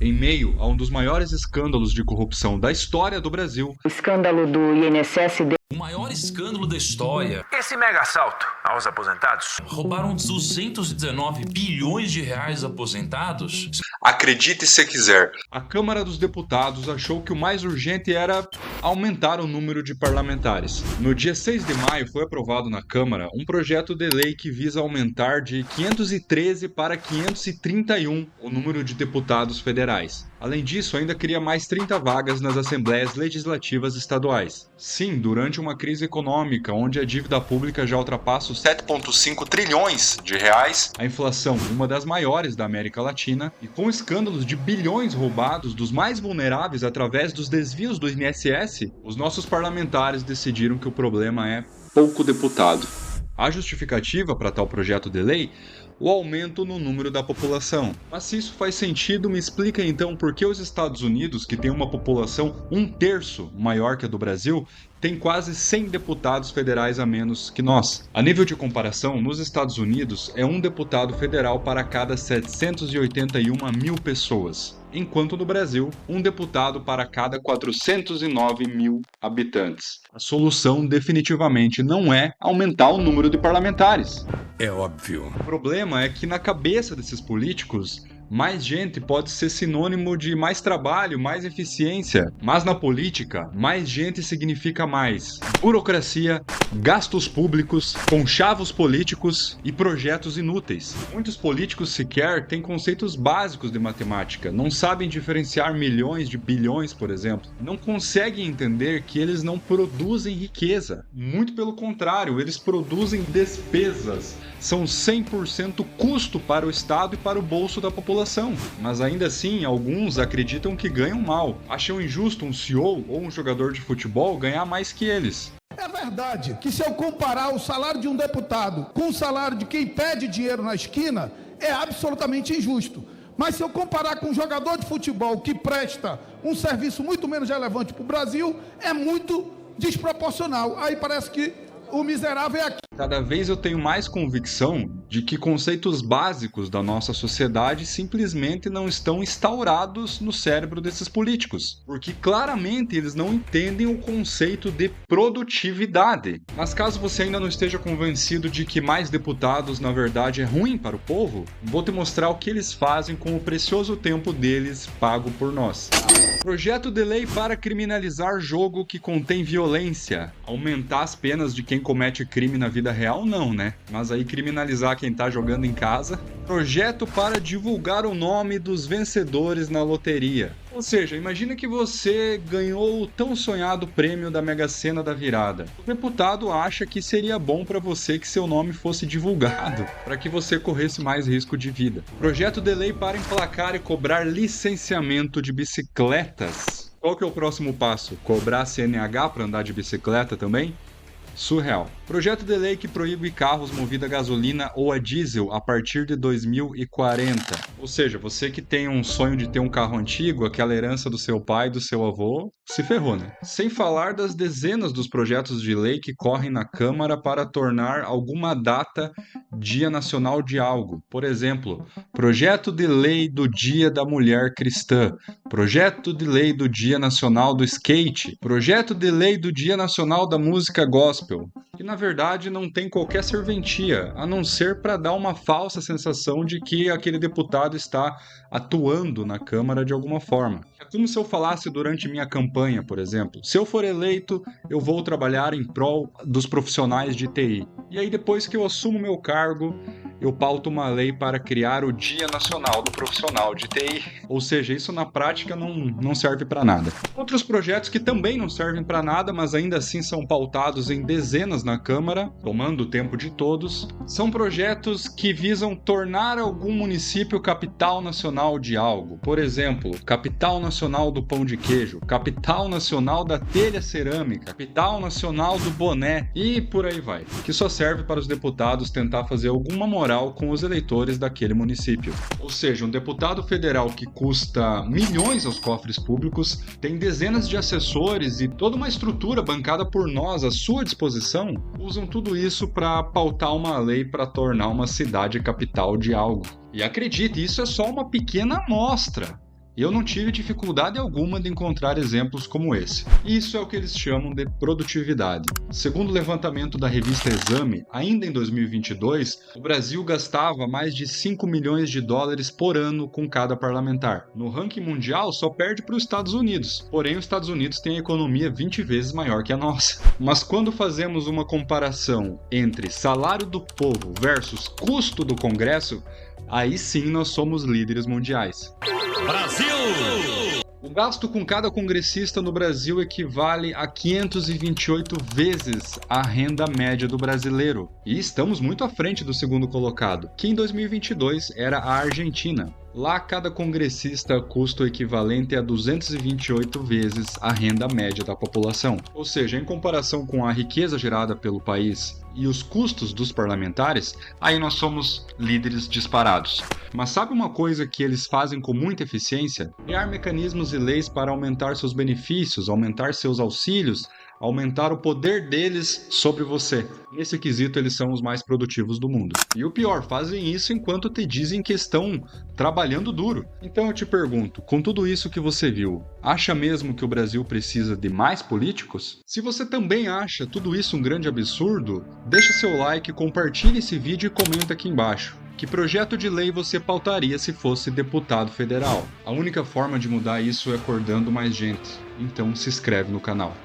Em meio a um dos maiores escândalos de corrupção da história do Brasil, O escândalo do INSS O maior escândalo da história. Esse mega assalto aos aposentados. Roubaram 219 bilhões de reais aposentados. acredite se quiser, a Câmara dos Deputados achou que o mais urgente era aumentar o número de parlamentares. No dia 6 de maio foi aprovado na Câmara um projeto de lei que visa aumentar de 513 para 531 o número de deputados federais. Além disso, ainda cria mais 30 vagas nas Assembleias Legislativas Estaduais. Sim, durante uma crise econômica, onde a dívida pública já ultrapassa os 7,5 trilhões de reais, a inflação, uma das maiores da América Latina, e com escândalos de bilhões roubados dos mais vulneráveis através dos desvios do INSS, os nossos parlamentares decidiram que o problema é pouco deputado. A justificativa para tal projeto de lei? O aumento no número da população. Mas se isso faz sentido, me explica então por que os Estados Unidos, que tem uma população 1/3 maior que a do Brasil, tem quase 100 deputados federais a menos que nós. A nível de comparação, nos Estados Unidos é um deputado federal para cada 781 mil pessoas, enquanto no Brasil, um deputado para cada 409 mil habitantes. A solução definitivamente não é aumentar o número de parlamentares. É óbvio. O problema é que na cabeça desses políticos, mais gente pode ser sinônimo de mais trabalho, mais eficiência. Mas na política, mais gente significa mais burocracia, gastos públicos, conchavos políticos e projetos inúteis. Muitos políticos sequer têm conceitos básicos de matemática, não sabem diferenciar milhões de bilhões, por exemplo. Não conseguem entender que eles não produzem riqueza. Muito pelo contrário, eles produzem despesas. São 100% custo para o Estado e para o bolso da população. Mas ainda assim, alguns acreditam que ganham mal. Acham injusto um CEO ou um jogador de futebol ganhar mais que eles. É verdade que se eu comparar o salário de um deputado com o salário de quem pede dinheiro na esquina, é absolutamente injusto. Mas se eu comparar com um jogador de futebol que presta um serviço muito menos relevante para o Brasil, é muito desproporcional. Aí parece que o miserável é aqui. Cada vez eu tenho mais convicção de que conceitos básicos da nossa sociedade simplesmente não estão instaurados no cérebro desses políticos, porque claramente eles não entendem o conceito de produtividade. Mas caso você ainda não esteja convencido de que mais deputados na verdade é ruim para o povo, vou te mostrar o que eles fazem com o precioso tempo deles pago por nós. Projeto de lei para criminalizar jogo que contém violência. Aumentar as penas de quem comete crime na vida real, não, né? Mas aí criminalizar quem tá jogando em casa. Projeto para divulgar o nome dos vencedores na loteria. Ou seja, imagina que você ganhou o tão sonhado prêmio da Mega Sena da virada. O deputado acha que seria bom para você que seu nome fosse divulgado, para que você corresse mais risco de vida. Projeto de lei para emplacar e cobrar licenciamento de bicicletas. Qual que é o próximo passo? Cobrar CNH para andar de bicicleta também? Surreal. Projeto de lei que proíbe carros movidos a gasolina ou a diesel a partir de 2040. Ou seja, você que tem um sonho de ter um carro antigo, aquela herança do seu pai, do seu avô, se ferrou, né? Sem falar das dezenas dos projetos de lei que correm na Câmara para tornar alguma data Dia Nacional de algo. Por exemplo, projeto de lei do Dia da Mulher Cristã, projeto de lei do Dia Nacional do Skate, projeto de lei do Dia Nacional da Música Gospel, que na verdade não tem qualquer serventia, a não ser para dar uma falsa sensação de que aquele deputado está atuando na Câmara de alguma forma. É como se eu falasse durante minha campanha, por exemplo. Se eu for eleito, eu vou trabalhar em prol dos profissionais de TI. E aí depois que eu assumo meu cargo, eu pauto uma lei para criar o Dia Nacional do Profissional de TI. Ou seja, isso na prática não serve para nada. Outros projetos que também não servem para nada, mas ainda assim são pautados em dezenas na Câmara, tomando o tempo de todos, são projetos que visam tornar algum município capital nacional de algo. Por exemplo, capital nacional do pão de queijo, capital nacional da telha cerâmica, capital nacional do boné e por aí vai. Que só serve para os deputados tentar fazer alguma moral com os eleitores daquele município. Ou seja, um deputado federal que custa milhões aos cofres públicos, tem dezenas de assessores e toda uma estrutura bancada por nós à sua disposição, usam tudo isso para pautar uma lei para tornar uma cidade capital de algo. E acredite, isso é só uma pequena amostra E eu não tive dificuldade alguma de encontrar exemplos como esse. Isso é o que eles chamam de produtividade. Segundo o levantamento da revista Exame, ainda em 2022, o Brasil gastava mais de 5 milhões de dólares por ano com cada parlamentar. No ranking mundial, só perde para os Estados Unidos. Porém, os Estados Unidos têm a economia 20 vezes maior que a nossa. Mas quando fazemos uma comparação entre salário do povo versus custo do Congresso, aí sim nós somos líderes mundiais. Brasil! O gasto com cada congressista no Brasil equivale a 528 vezes a renda média do brasileiro. E estamos muito à frente do segundo colocado, que em 2022 era a Argentina. Lá, cada congressista custa o equivalente a 228 vezes a renda média da população. Ou seja, em comparação com a riqueza gerada pelo país e os custos dos parlamentares, aí nós somos líderes disparados. Mas sabe uma coisa que eles fazem com muita eficiência? Criar mecanismos e leis para aumentar seus benefícios, aumentar seus auxílios, aumentar o poder deles sobre você. Nesse quesito, eles são os mais produtivos do mundo. E o pior, fazem isso enquanto te dizem que estão trabalhando duro. Então eu te pergunto, com tudo isso que você viu, acha mesmo que o Brasil precisa de mais políticos? Se você também acha tudo isso um grande absurdo, deixa seu like, compartilhe esse vídeo e comenta aqui embaixo. Que projeto de lei você pautaria se fosse deputado federal? A única forma de mudar isso é acordando mais gente. Então se inscreve no canal.